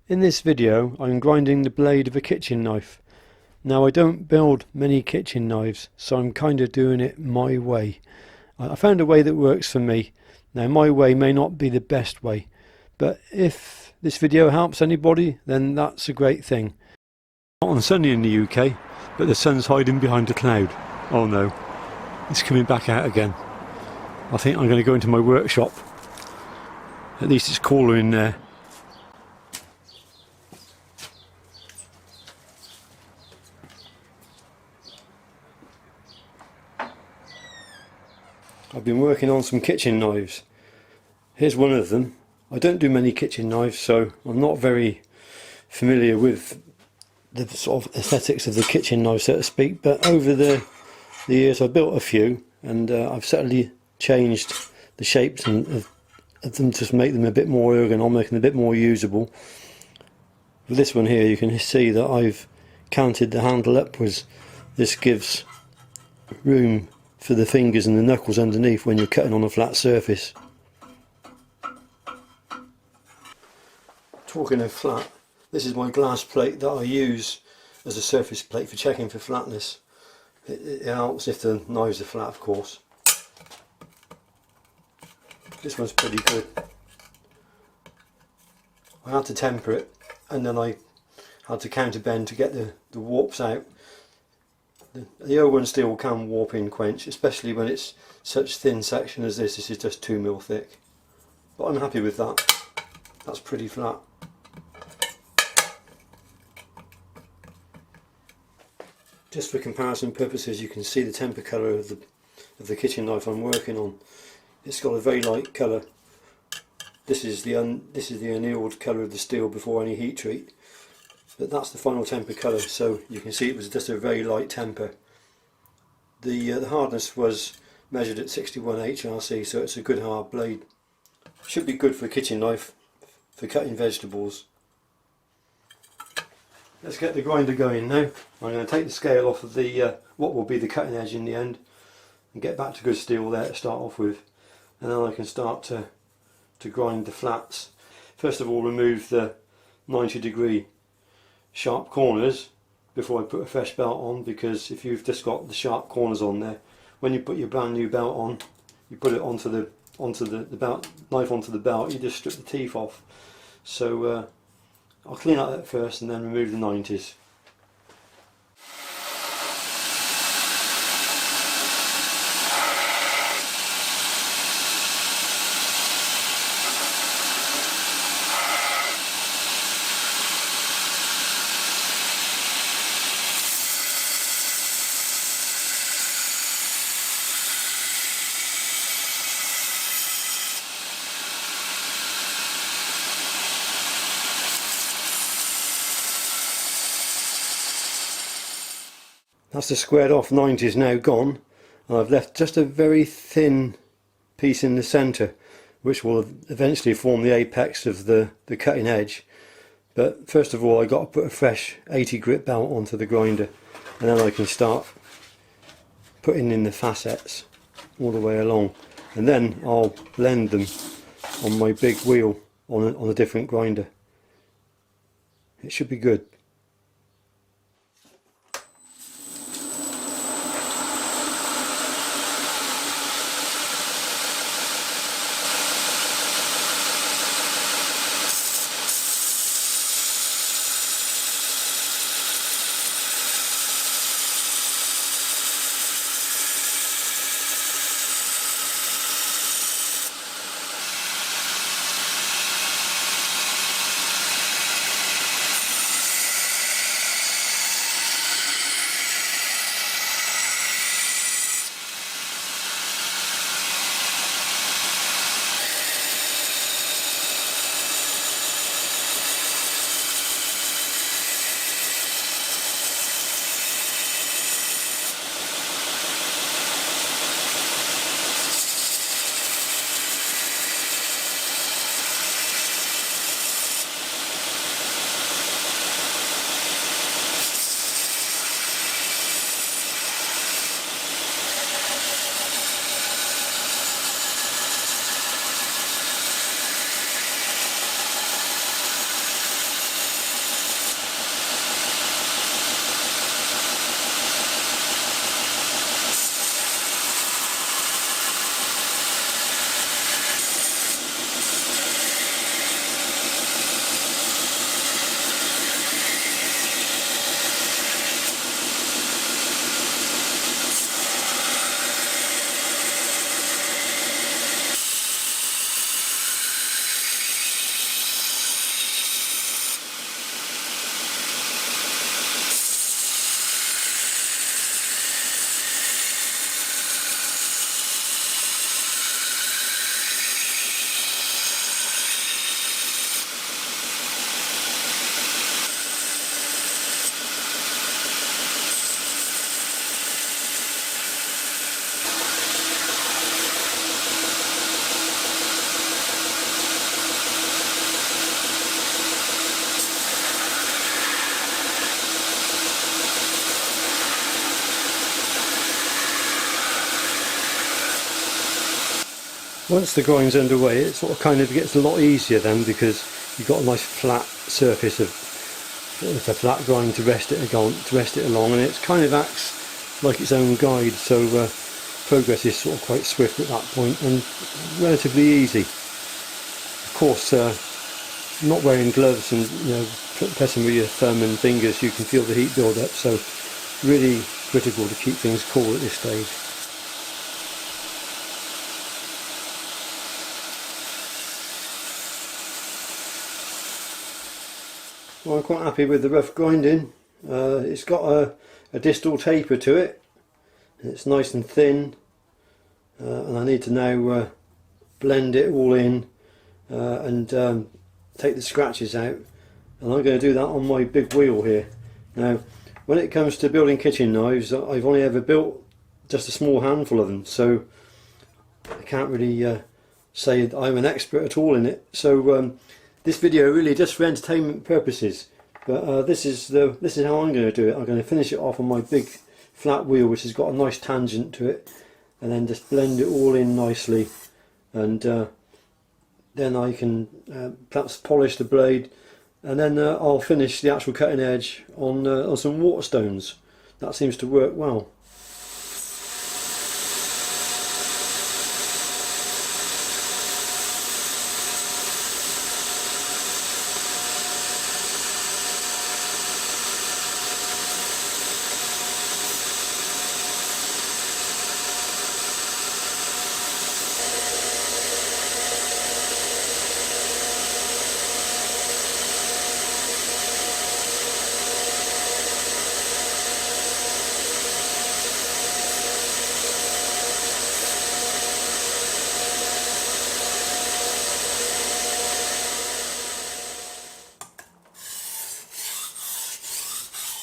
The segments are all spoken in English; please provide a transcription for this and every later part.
In this video I'm grinding the blade of a kitchen knife. Now I don't build many kitchen knives, so I'm kind of doing it my way. I found a way that works for me. Now my way may not be the best way, but if this video helps anybody, then that's a great thing. Not on sunny in the UK, but the sun's hiding behind a cloud. Oh no, it's coming back out again. I think I'm going to go into my workshop. At least it's cooler in there. I've been working on some kitchen knives. Here's one of them. I don't do many kitchen knives, so I'm not very familiar with the sort of aesthetics of the kitchen knife, so to speak, but over the years I've built a few, and I've certainly changed the shapes of them to make them a bit more ergonomic and a bit more usable. With this one here, you can see that I've canted the handle upwards. This gives room for the fingers and the knuckles underneath when you're cutting on a flat surface. Talking of flat, this is my glass plate that I use as a surface plate for checking for flatness. It helps if the knives are flat, of course. This one's pretty good. I had to temper it, and then I had to counterbend to get the warps out. The O1 steel can warp in quench, especially when it's such thin section as this. This is just 2mm thick, but I'm happy with that. That's pretty flat. Just for comparison purposes, you can see the temper colour of the kitchen knife I'm working on. It's got a very light colour. This is the annealed colour of the steel before any heat treat. But that's the final temper colour, so you can see it was just a very light temper. The hardness was measured at 61 HRC, so it's a good hard blade. Should be good for a kitchen knife for cutting vegetables. Let's get the grinder going now. I'm going to take the scale off of the what will be the cutting edge in the end, and get back to good steel there to start off with, and then I can start to grind the flats. First of all, remove the 90-degree sharp corners before I put a fresh belt on, because if you've just got the sharp corners on there, when you put your brand new belt on, you put it onto the belt, knife onto the belt, you just strip the teeth off. So I'll clean out that first and then remove the 90s. That's the squared off 90s now gone, and I've left just a very thin piece in the centre, which will eventually form the apex of the cutting edge. But first of all, I got to put a fresh 80 grit belt onto the grinder, and then I can start putting in the facets all the way along, and then I'll blend them on my big wheel on a different grinder. It should be good. Once the grind's underway, it sort of kind of gets a lot easier then, because you've got a nice flat surface of a flat grind to rest it along, and it kind of acts like its own guide, so progress is sort of quite swift at that point and relatively easy. Of course, not wearing gloves and pressing with your thumb and fingers, you can feel the heat build up, so really critical to keep things cool at this stage. Well, I'm quite happy with the rough grinding. It's got a distal taper to it. It's nice and thin, and I need to now blend it all in and take the scratches out, and I'm going to do that on my big wheel here. Now, when it comes to building kitchen knives, I've only ever built just a small handful of them, so I can't really say that I'm an expert at all in it. So this video really just for entertainment purposes, but this is how I'm going to do it. I'm going to finish it off on my big flat wheel, which has got a nice tangent to it, and then just blend it all in nicely, and then I can perhaps polish the blade, and then I'll finish the actual cutting edge on some waterstones. That seems to work well.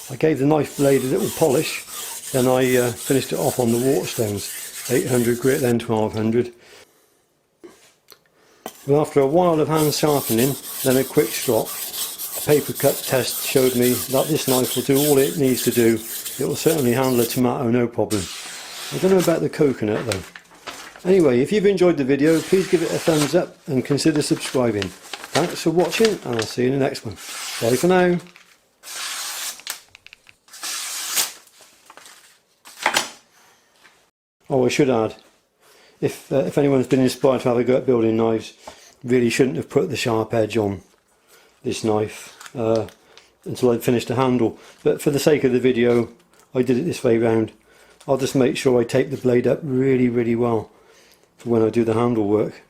I gave the knife blade a little polish, then I finished it off on the waterstones, 800 grit, then 1200. Well, after a while of hand sharpening, then a quick strop, a paper cut test showed me that this knife will do all it needs to do. It will certainly handle a tomato no problem. I don't know about the coconut though. Anyway, if you've enjoyed the video, please give it a thumbs up and consider subscribing. Thanks for watching, and I'll see you in the next one. Bye for now. Oh, I should add, if anyone's been inspired to have a go at building knives, really shouldn't have put the sharp edge on this knife until I'd finished the handle. But for the sake of the video, I did it this way round. I'll just make sure I tape the blade up really, really well for when I do the handle work.